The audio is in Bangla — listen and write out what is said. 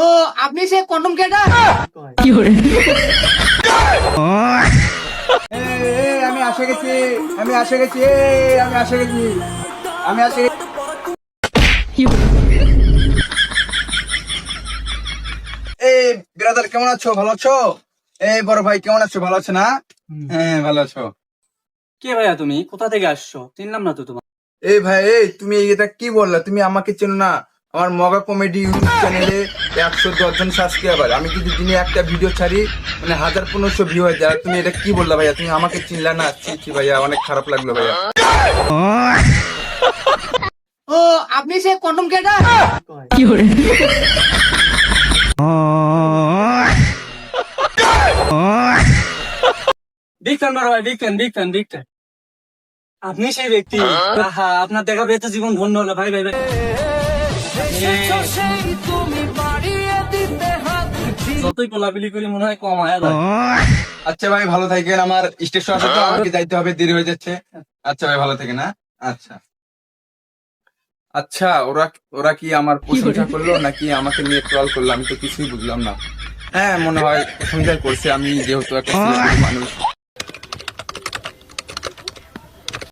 ও আপনি সে কন্ডম কেটা আমি আসে গেছি, আমি আসে গেছি, আমি আসে গেছি, আমি আসে গেছি। এই বিরাদার কেমন আছো, ভালো আছো? এই বড় ভাই কেমন আছো, ভালো আছো না? হ্যাঁ ভালো আছো। কে ভাইয়া তুমি কোথা থেকে আসছো? চিনলাম না তো তোমার। এই ভাই, এই তুমি এটা কি বললা? তুমি আমাকে চেনো না? আমার মগা কমেডি ইউটিউব চ্যানেলে 110 জন সাবস্ক্রাইবার। আমি যদি দিনে একটা ভিডিও ছাড়ি, মানে 1500 ভিউ হয়ে যায়। তুমি এটা কি বললা ভাইয়া? তুমি আমাকে চিনলা না? ছি ছি ভাইয়া, অনেক খারাপ লাগলো ভাইয়া। ও আপনি সে কন্ডম কেটা বিগ ফ্যান বড় ভাই, big fan, big fan, big fan. আপনি সেই ব্যক্তি। আহা, আপনার দেখা পেয়ে তো জীবন ধন্য হলো ভাই, ভাই, ভাই। যতই কোলাবিলি করি মনে হয় কম আয়া যায়। আচ্ছা ভাই ভালো থাকেন, আমার স্টেশন আছে তো, আমাকে যাইতে হবে, দেরি হয়ে যাচ্ছে। আচ্ছা ভাই ভালো থাকেন। হ্যাঁ আচ্ছা। আচ্ছা, ওরা ওরা কি আমার প্রশংসা করলো নাকি আমাকে নিয়ে ট্রল করলো? আমি তো কিছুই বুঝলাম না। হ্যাঁ মনে হয় প্রশংসা করছে, আমি যেহেতু একটা celebrity মানুষ।